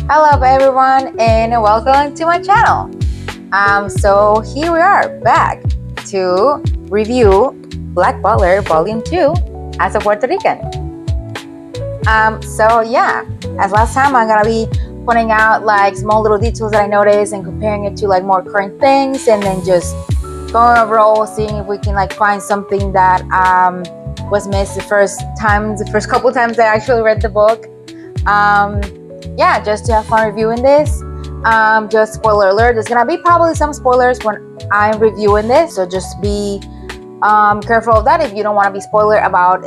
Hello everyone and welcome to my channel. So here we are back to review Black Butler Vol.2 as a Puerto Rican. So yeah, as last time I'm gonna be pointing out like small little details that I noticed and comparing it to like more current things, and then just going overall, seeing if we can like find something that was missed the first couple times I actually read the book. Yeah, just to have fun reviewing this. Just spoiler alert, there's gonna be probably some spoilers when I'm reviewing this, so just be careful of that if you don't want to be spoiler about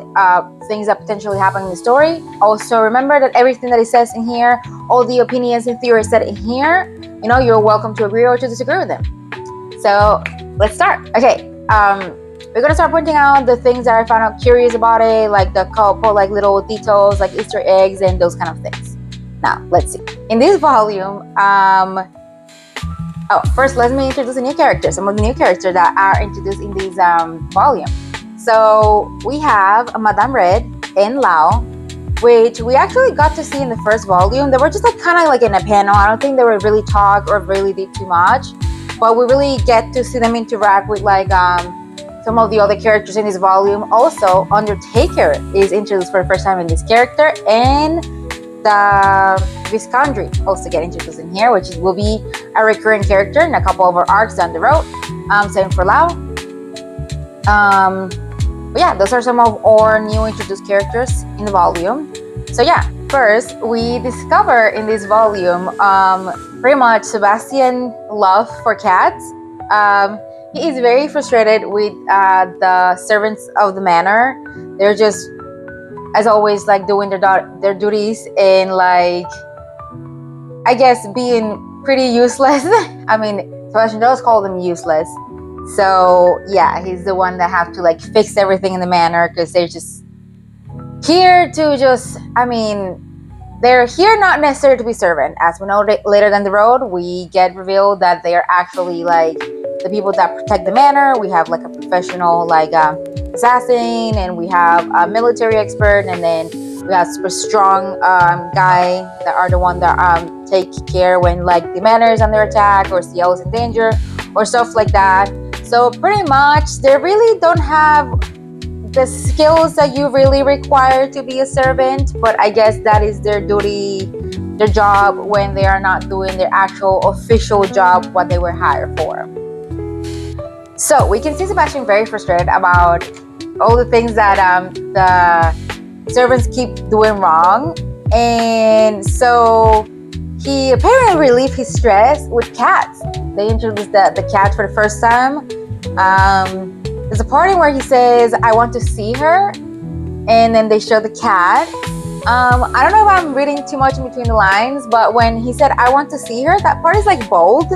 things that potentially happen in the story. Also, remember that everything that it says in here, all the opinions and theories said in here, you're welcome to agree or to disagree with them. So let's start. Okay, we're gonna start pointing out the things that I found out curious about it, like the couple like little details, like Easter eggs and those kind of things. Now let's see. In this volume, first let me introduce a new character. Some of the new characters that are introduced in this volume. So we have Madame Red and Lao, which we actually got to see in the first volume. They were just like kind of like in a panel. I don't think they were really talk or really did too much, but we really get to see them interact with like some of the other characters in this volume. Also, Undertaker is introduced for the first time in this character, and the Viscountry also get introduced in here, which will be a recurring character in a couple of our arcs down the road. Same for Lao. But yeah, those are some of our new introduced characters in the volume. So yeah, first we discover in this volume pretty much Sebastian's love for cats. He is very frustrated with the servants of the manor. They're just, as always, like doing their duties and like, I guess, being pretty useless. I mean, Sebastian does call them useless. So yeah, he's the one that have to like fix everything in the manor, because they're just here to just, they're here not necessarily to be servant. As we know later down the road, we get revealed that they are actually like the people that protect the manor. We have like a professional like assassin, and we have a military expert, and then we have super strong guy that are the one that take care when like the manor is under attack or CL is in danger or stuff like that. So pretty much they really don't have the skills that you really require to be a servant, but I guess that is their duty, their job, when they are not doing their actual official job, what they were hired for. So we can see Sebastian very frustrated about all the things that the servants keep doing wrong, and so he apparently relieved his stress with cats. They introduced the cat for the first time. There's a part where he says, "I want to see her," and then they show the cat. I don't know if I'm reading too much in between the lines, but when he said, "I want to see her," that part is like bold.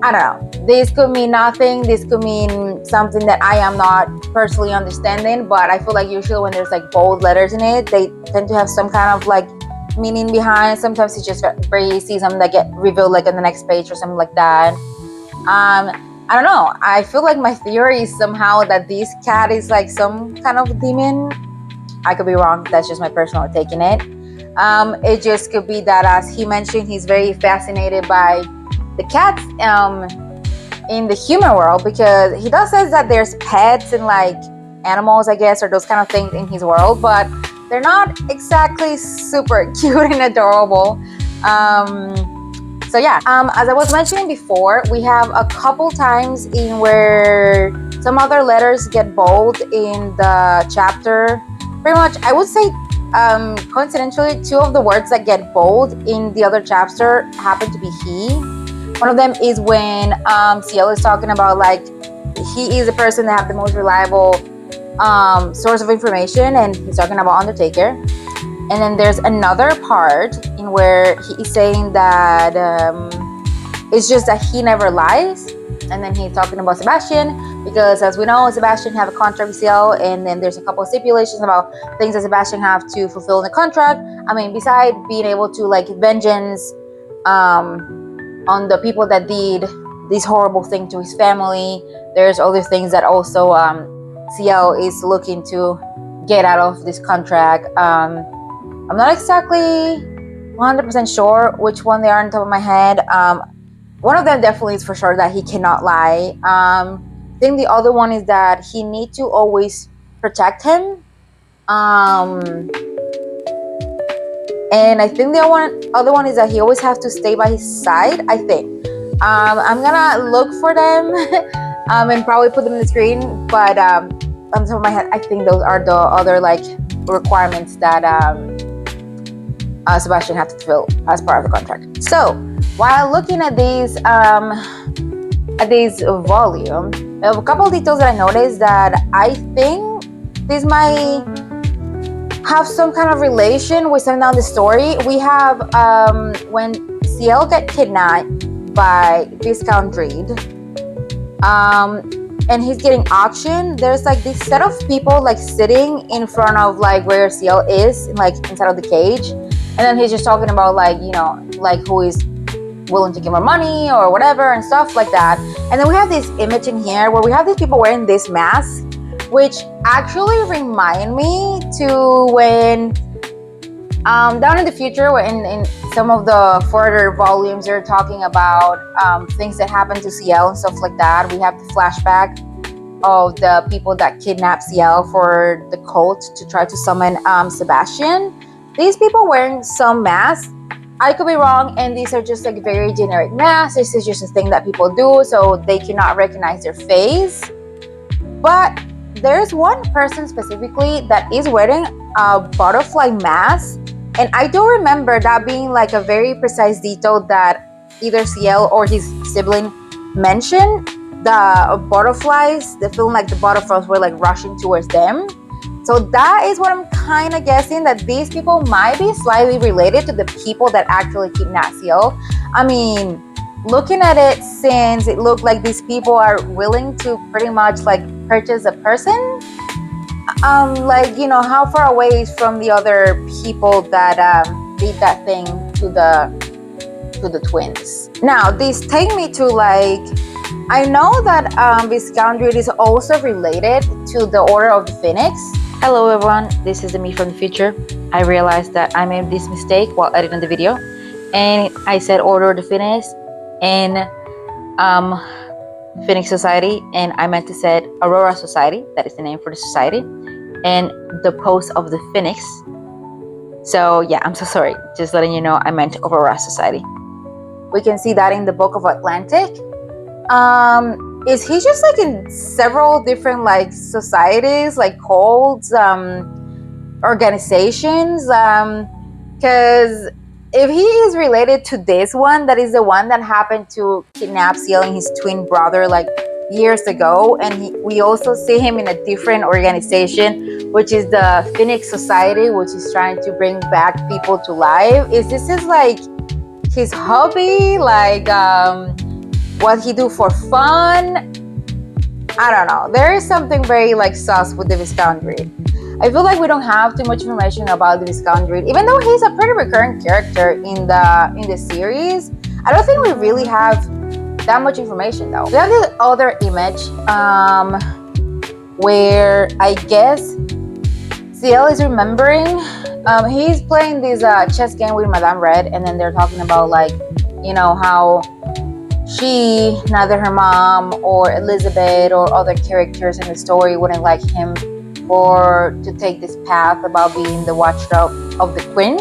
I don't know. This could mean nothing. This could mean something that I am not personally understanding, but I feel like usually when there's like bold letters in it, they tend to have some kind of like meaning behind. Sometimes it's just very easy, something that get revealed like on the next page or something like that. I don't know. I feel like my theory is somehow that this cat is like some kind of demon. I could be wrong. That's just my personal take in it. It just could be that, as he mentioned, he's very fascinated by the cats in the human world, because he does says that there's pets and like animals, I guess, or those kind of things in his world, but they're not exactly super cute and adorable. So yeah, as I was mentioning before, we have a couple times in where some other letters get bold in the chapter. Pretty much, I would say, coincidentally, two of the words that get bold in the other chapter happen to be he. One of them is when CL is talking about like he is the person that have the most reliable source of information, and he's talking about Undertaker. And then there's another part in where he is saying that it's just that he never lies. And then he's talking about Sebastian, because as we know, Sebastian have a contract with CL, and then there's a couple of stipulations about things that Sebastian have to fulfill in the contract. I mean, besides being able to like vengeance on the people that did this horrible thing to his family, there's other things that also CL is looking to get out of this contract. I'm not exactly 100% sure which one they are on top of my head. One of them definitely is for sure that he cannot lie. I think the other one is that he needs to always protect him. And I think the other one is that he always has to stay by his side, I think. I'm gonna look for them and probably put them in the screen, but on top of my head, I think those are the other like requirements that Sebastian had to fulfill as part of the contract. So while looking at this volume, a couple of details that I noticed that I think this might have some kind of relation with something down the story. We have when Ciel get kidnapped by Viscount Reed, and he's getting auctioned. There's like this set of people like sitting in front of like where Ciel is, like inside of the cage, and then he's just talking about like, you know, like who is willing to give more money or whatever and stuff like that. And then we have this image in here where we have these people wearing this mask, which actually remind me to when down in the future, when in some of the further volumes they're talking about things that happened to Ciel and stuff like that. We have the flashback of the people that kidnapped Ciel for the cult to try to summon Sebastian. These people wearing some masks. I could be wrong, and these are just like very generic masks. This is just a thing that people do so they cannot recognize their face. But there's one person specifically that is wearing a butterfly mask, and I do remember that being like a very precise detail that either Ciel or his sibling mentioned. The butterflies, they feel like the butterflies were like rushing towards them. So that is what I'm kind of guessing, that these people might be slightly related to the people that actually kidnapped Ciel. I mean, looking at it, since it looked like these people are willing to pretty much like purchase a person, like, you know, how far away is from the other people that did that thing to the twins. Now this take me to like, I know that Viscount Reed is also related to the Order of the Phoenix. Hello everyone, this is me from the future. I realized that I made this mistake while editing the video, and I said Order of the Phoenix and Phoenix Society, and I meant to say Aurora Society. That is the name for the society, and the Post of the Phoenix. So yeah, I'm so sorry. Just letting you know, I meant Aurora Society. We can see that in the Book of Atlantic. Is he just like in several different like societies, like cults, organizations? Because if he is related to this one, that is the one that happened to kidnap Ciel and his twin brother like years ago, and we also see him in a different organization, which is the Phoenix Society, which is trying to bring back people to life. Is this his like his hobby, like what he do for fun? I don't know. There is something very like sus with the Viscount Reed. I feel like we don't have too much information about the Viscount Reed, even though he's a pretty recurrent character in the series. I don't think we really have that much information though. We have this other image where I guess Ciel is remembering. He's playing this chess game with Madame Red, and then they're talking about like, you know, how she, neither her mom or Elizabeth or other characters in the story wouldn't like him for to take this path about being the watchdog of the queen.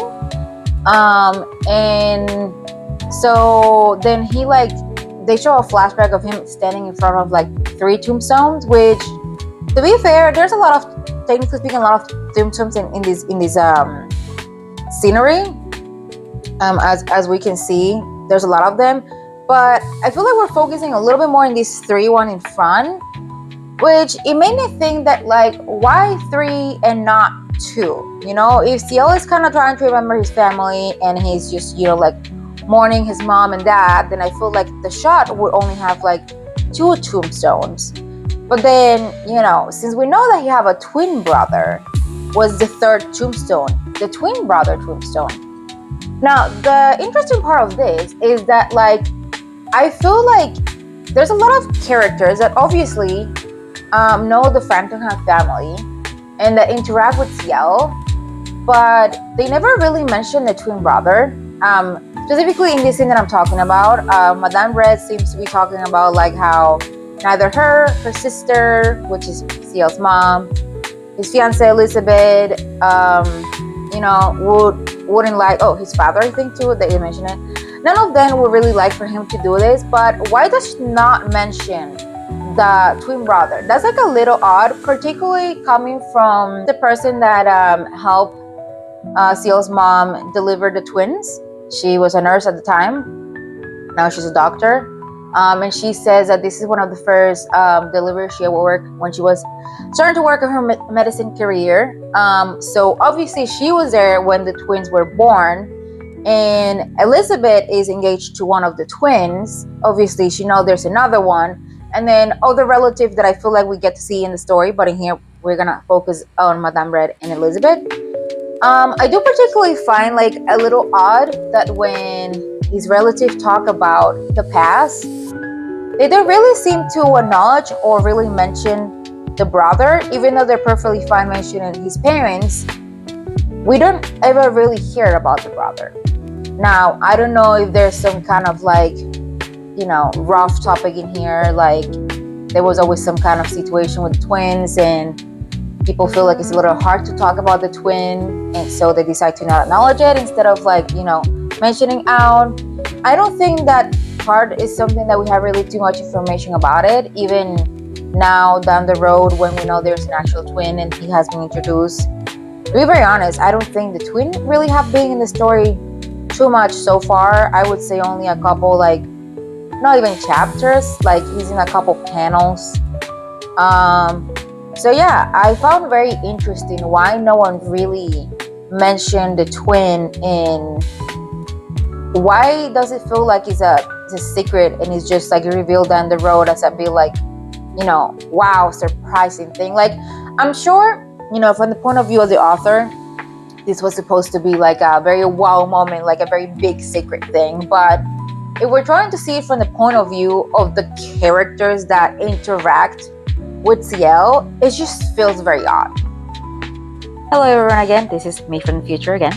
And so then he like, they show a flashback of him standing in front of like 3 tombstones, which, to be fair, there's a lot of, technically speaking, a lot of tombstones in this scenery. As we can see, there's a lot of them. But I feel like we're focusing a little bit more in these 3 one in front, which it made me think that like, why 3 and not 2? You know, if Ciel is kind of trying to remember his family and he's just, you know, like mourning his mom and dad, then I feel like the shot would only have like 2 tombstones. But then, you know, since we know that he have a twin brother, was the 3rd tombstone the twin brother tombstone? Now, the interesting part of this is that like, I feel like there's a lot of characters that obviously know the Phantomheart family and that interact with Ciel, but they never really mention the twin brother. Specifically in this scene that I'm talking about, Madame Red seems to be talking about like how neither her sister, which is CL's mom, his fiance Elizabeth, wouldn't like. Oh, his father, I think too. They mentioned it. None of them would really like for him to do this. But why does she not mention the twin brother? That's like a little odd, particularly coming from the person that helped CL's mom deliver the twins. She was a nurse at the time. Now she's a doctor. And she says that this is one of the first deliveries she ever worked when she was starting to work on her medicine career. So obviously she was there when the twins were born. And Elizabeth is engaged to one of the twins. Obviously she knows there's another one. And then other relatives that I feel like we get to see in the story. But in here, we're going to focus on Madame Red and Elizabeth. I do particularly find like a little odd that when his relatives talk about the past, they don't really seem to acknowledge or really mention the brother, even though they're perfectly fine mentioning his parents. We don't ever really hear about the brother. Now, I don't know if there's some kind of like, rough topic in here, like there was always some kind of situation with twins and people feel like it's a little hard to talk about the twin, and so they decide to not acknowledge it instead of like, mentioning out. I don't think that part is something that we have really too much information about it, even now down the road when we know there's an actual twin and he has been introduced. To be very honest, I don't think the twin really have been in the story too much so far. I would say only a couple, like not even chapters, like he's in a couple panels. So yeah, I found very interesting why no one really mentioned the twin, and why does it feel like it's a secret and it's just like revealed down the road as a bit like, wow, surprising thing. Like, I'm sure, from the point of view of the author, this was supposed to be like a very wow moment, like a very big secret thing. But if we're trying to see it from the point of view of the characters that interact with CL, it just feels very odd. Hello everyone again, this is me from the future again.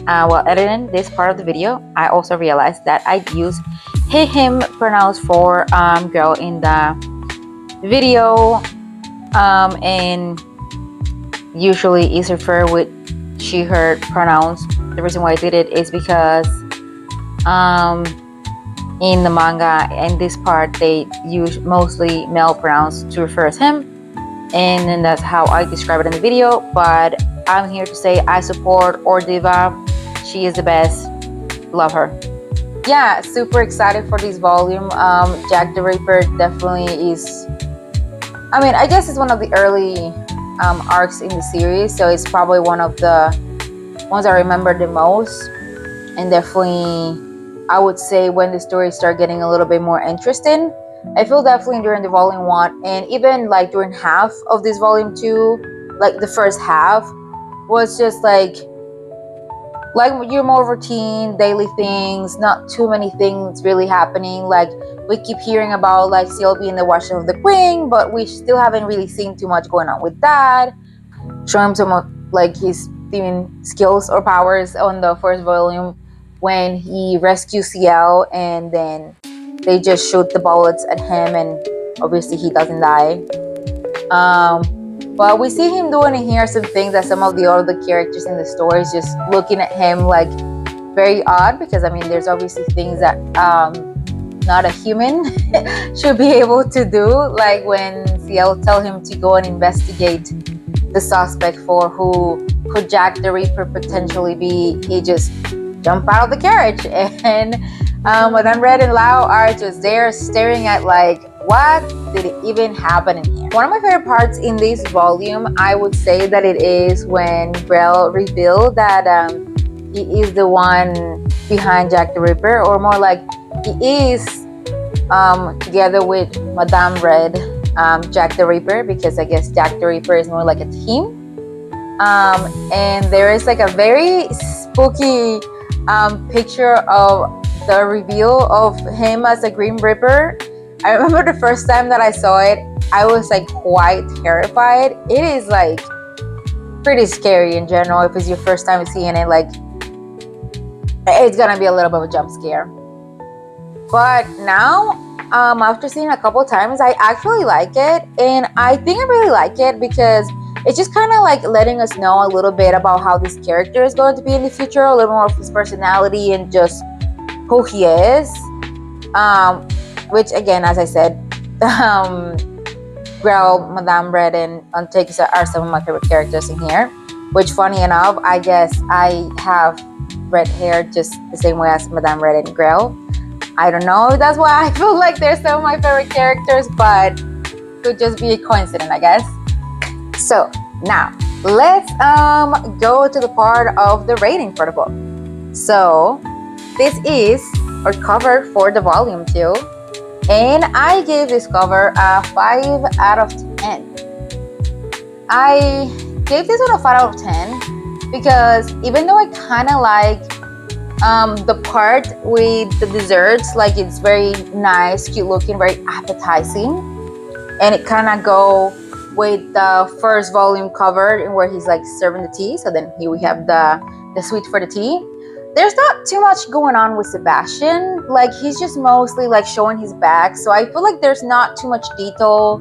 While editing this part of the video, I also realized that I used he, him pronouns for girl in the video, and usually is referred with she, her pronouns. The reason why I did it is because in the manga, in this part, they use mostly male pronouns to refer as him, and then that's how I describe it in the video. But I'm here to say I support Ordiva. She is the best. Love her. Yeah, super excited for this volume. Jack the Ripper definitely is, I guess it's one of the early arcs in the series, so it's probably one of the ones I remember the most. And definitely, I would say when the story started getting a little bit more interesting, I feel definitely during the volume 1 and even like during half of this volume 2, like the first half was just like your more routine daily things, not too many things really happening. Like we keep hearing about like CL being the watcher of the queen, but we still haven't really seen too much going on with that. Show him some of like his steaming skills or powers on the first volume when he rescues CL, and then they just shoot the bullets at him and obviously he doesn't die. But we see him doing in here some things that some of the other characters in the story is just looking at him like very odd, because there's obviously things that not a human should be able to do, like when CL tell him to go and investigate the suspect for who could Jack the Ripper potentially be. He just jump out of the carriage, and Madame Red and Lau are just there staring at like, what did it even happen in here? One of my favorite parts in this volume, I would say that it is when Grell revealed that he is the one behind Jack the Ripper, or more like he is together with Madame Red, Jack the Ripper, because I guess Jack the Ripper is more like a team. And there is like a very spooky picture of the reveal of him as a Grim Reaper. I remember the first time that I saw it, I was like quite terrified. It is like pretty scary in general if it's your first time seeing it. Like it's gonna be a little bit of a jump scare. But now, after seeing it a couple times, I actually like it, and I think I really like it because it's just kind of like letting us know a little bit about how this character is going to be in the future, a little more of his personality and just who he is. Which again, as I said, Grell, Madame Red, and Antiques are some of my favorite characters in here. Which, funny enough, I guess I have red hair just the same way as Madame Red and Grell. I don't know if that's why I feel like they're some of my favorite characters, but could just be a coincidence, I guess. So now let's go to the part of the rating for the book. So this is our cover for the volume 2, and I gave this cover a 5 out of 10. I gave this one a 5 out of 10 because even though I kind of like the part with the desserts, like it's very nice, cute looking, very appetizing, and it kind of go with the first volume cover where he's like serving the tea. So then here we have the suite for the tea. There's not too much going on with Sebastian, like he's just mostly like showing his back, so I feel like there's not too much detail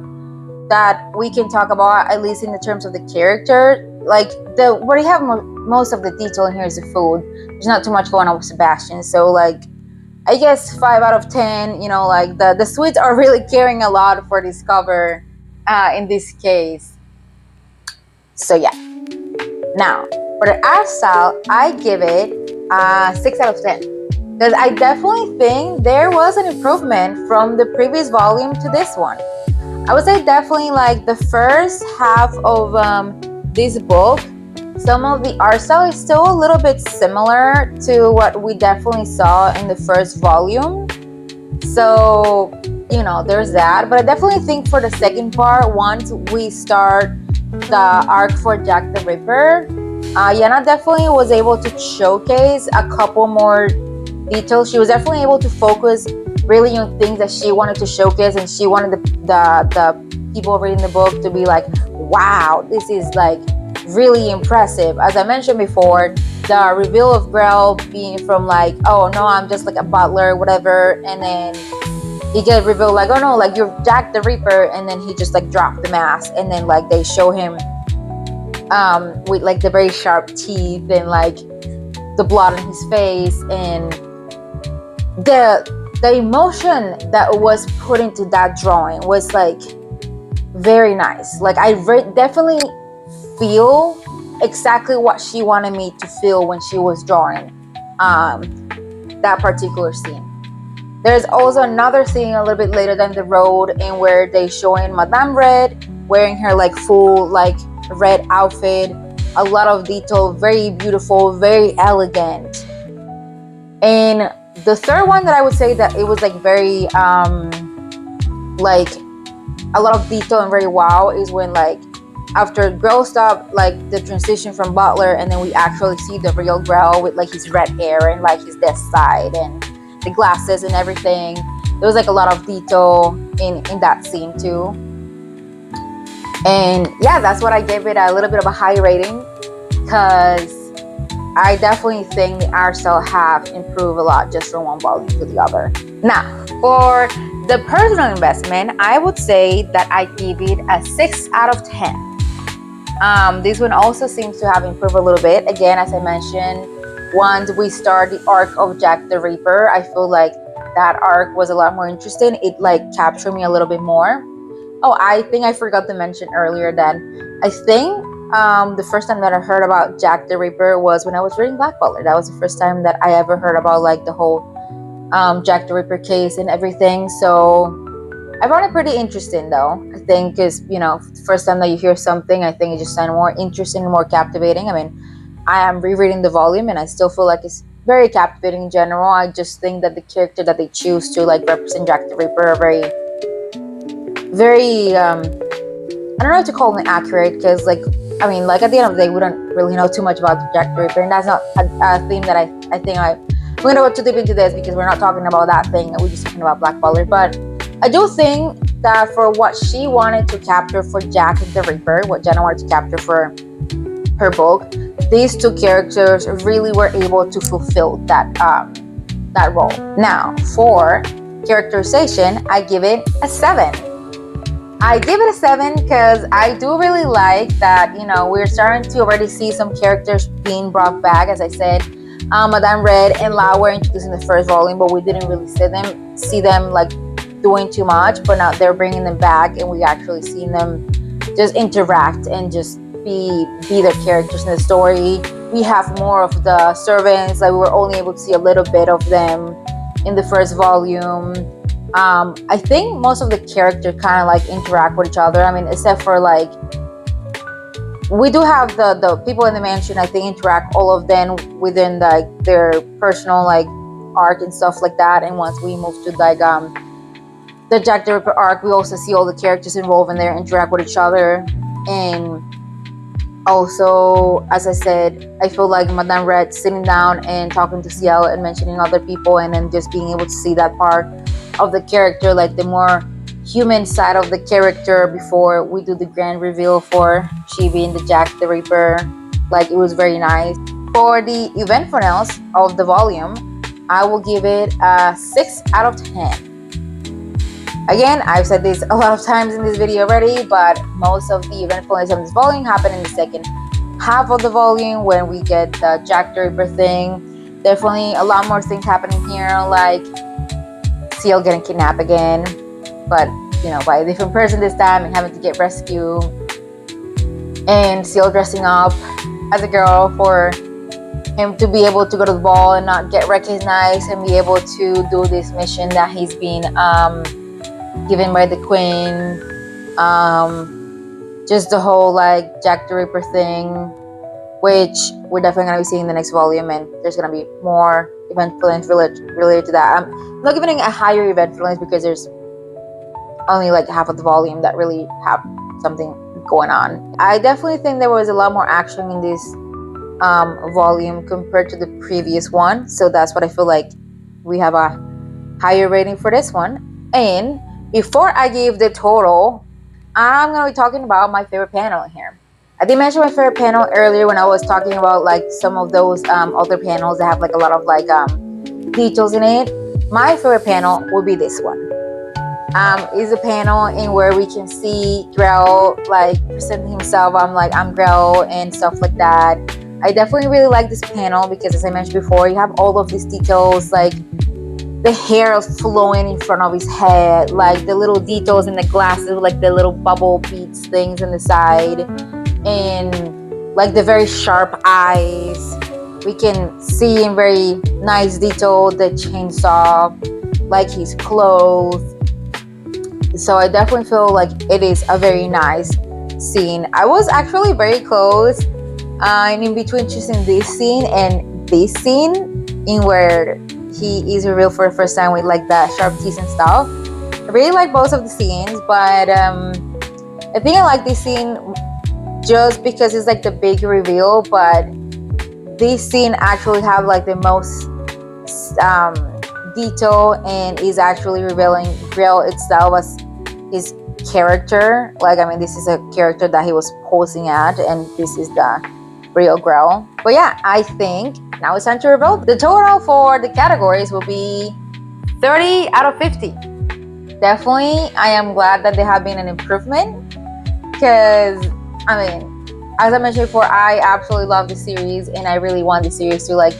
that we can talk about, at least in the terms of the character. Like the where you have most of the detail in here is the food. There's not too much going on with Sebastian, so like I guess 5 out of 10. You know, like the sweets are really caring a lot for this cover in this case. So yeah. Now for the art style, I give it 6 out of 10 because I definitely think there was an improvement from the previous volume to this one. I would say definitely like the first half of this book, some of the art style is still a little bit similar to what we definitely saw in the first volume. So, you know, there's that. But I definitely think for the second part, once we start the arc for Jack the Ripper, Yana definitely was able to showcase a couple more details. She was definitely able to focus really on things that she wanted to showcase, and she wanted the people reading the book to be like, wow, this is like really impressive. As I mentioned before, the reveal of Grell being from like, oh no, I'm just like a butler, whatever, and then he get revealed like, oh no, like you're Jack the Ripper, and then he just like dropped the mask, and then like they show him with like the very sharp teeth and like the blood on his face, and the emotion that was put into that drawing was like very nice. Like I definitely feel exactly what she wanted me to feel when she was drawing that particular scene. There's also another scene a little bit later down the road in where they showing Madame Red wearing her like full like red outfit, a lot of detail, very beautiful, very elegant. And the third one that I would say that it was like very like a lot of detail and very wow is when like after Grell stopped like the transition from Butler, and then we actually see the real Grell with like his red hair and like his death side and the glasses and everything. There was like a lot of detail in that scene too. And yeah, that's what I gave it a little bit of a high rating, because I definitely think the art style have improved a lot just from one volume to the other. Now, for the personal investment, I would say that I give it a 6 out of 10. This one also seems to have improved a little bit. Again, as I mentioned, once we start the arc of Jack the Ripper, I feel like that arc was a lot more interesting. It like captured me a little bit more. Oh, I think I forgot to mention earlier that I think the first time that I heard about Jack the Ripper was when I was reading Black Butler. That was the first time that I ever heard about like the whole Jack the Ripper case and everything. So I found it pretty interesting though. I think is, you know, the first time that you hear something, I think it just sounds more interesting, more captivating. I mean, I am rereading the volume and I still feel like it's very captivating in general. I just think that the character that they choose to like represent Jack the Ripper are very I don't know what to call them accurate, because like I mean, like at the end of the day, we don't really know too much about Jack the Ripper, and that's not a theme that I think we're gonna go too deep into this because we're not talking about that thing. We're just talking about Black Butler. But I do think that for what she wanted to capture for Jack the Ripper, what Jenna wanted to capture for her book, these two characters really were able to fulfill that role. Now, for characterization, I give it a 7. I give it a 7 because I do really like that, we're starting to already see some characters being brought back. As I said, Madame Red and Lau were introduced in the first volume, but we didn't really see them like doing too much. But now they're bringing them back, and we actually see them just interact and just be their characters in the story. We have more of the servants. Like, we were only able to see a little bit of them in the first volume. I think most of the characters kind of like interact with each other. I mean, except for like, we do have the people in the mansion. I think interact all of them within like their personal like arc and stuff like that. And once we move to like the Jack the Ripper arc, we also see all the characters involved in there interact with each other. And also, as I said, I feel like Madame Red sitting down and talking to Ciel and mentioning other people, and then just being able to see that part of the character, like the more human side of the character, before we do the grand reveal for she being the Jack the Ripper. Like, it was very nice. For the eventfulness of the volume, I will give it a 6 out of 10. Again, I've said this a lot of times in this video already, but most of the eventfulness of this volume happened in the second half of the volume when we get the Jack the Ripper thing. Definitely a lot more things happening here, like Ciel getting kidnapped again, but by a different person this time, and having to get rescued, and Ciel dressing up as a girl for him to be able to go to the ball and not get recognized, and be able to do this mission that he's been given by the Queen. Just the whole like Jack the Ripper thing, which we're definitely going to be seeing in the next volume, and there's going to be more eventfulness related to that. I'm not giving it a higher eventfulness because there's only like half of the volume that really have something going on. I definitely think there was a lot more action in this volume compared to the previous one, so that's what I feel like we have a higher rating for this one. And before I give the total, I'm going to be talking about my favorite panel here. I did mention my favorite panel earlier when I was talking about like some of those other panels that have like a lot of like details in it. My favorite panel would be this one. Is a panel in where we can see Grell like presenting himself. I'm Grell and stuff like that. I definitely really like this panel because, as I mentioned before, you have all of these details, like the hair flowing in front of his head, like the little details in the glasses, like the little bubble beads things on the side, and like the very sharp eyes. We can see in very nice detail the chainsaw, like his clothes. So I definitely feel like it is a very nice scene. I was actually very close in between choosing this scene and this scene, in where he is revealed for the first time with like the sharp teeth and stuff. I really like both of the scenes, but I think I like this scene just because it's like the big reveal. But this scene actually have like the most detail, and is actually revealing Grell itself as his character. Like, I mean, this is a character that he was posing at, and this is the real Grell. But yeah, I think now it's time to reveal. The total for the categories will be 30 out of 50. Definitely, I am glad that there have been an improvement, because, I mean, as I mentioned before, I absolutely love the series, and I really want the series to like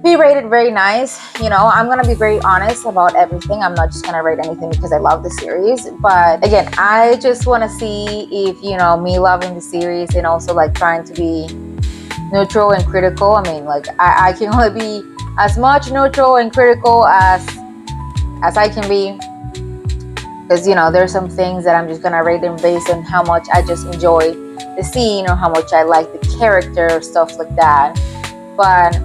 be rated very nice. I'm gonna be very honest about everything. I'm not just gonna rate anything because I love the series. But again, I just want to see if me loving the series and also like trying to be neutral and critical. I mean, like I can only be as much neutral and critical as I can be, because there's some things that I'm just gonna rate them based on how much I just enjoy the scene, or how much I like the character, stuff like that. But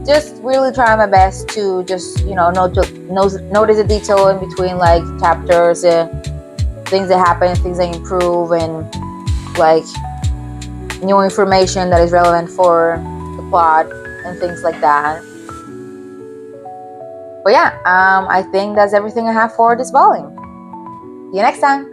just really trying my best to just notice the detail in between like chapters, things that happen, things that improve, and like new information that is relevant for the plot and things like that. But yeah, I think that's everything I have for this volume. See you next time.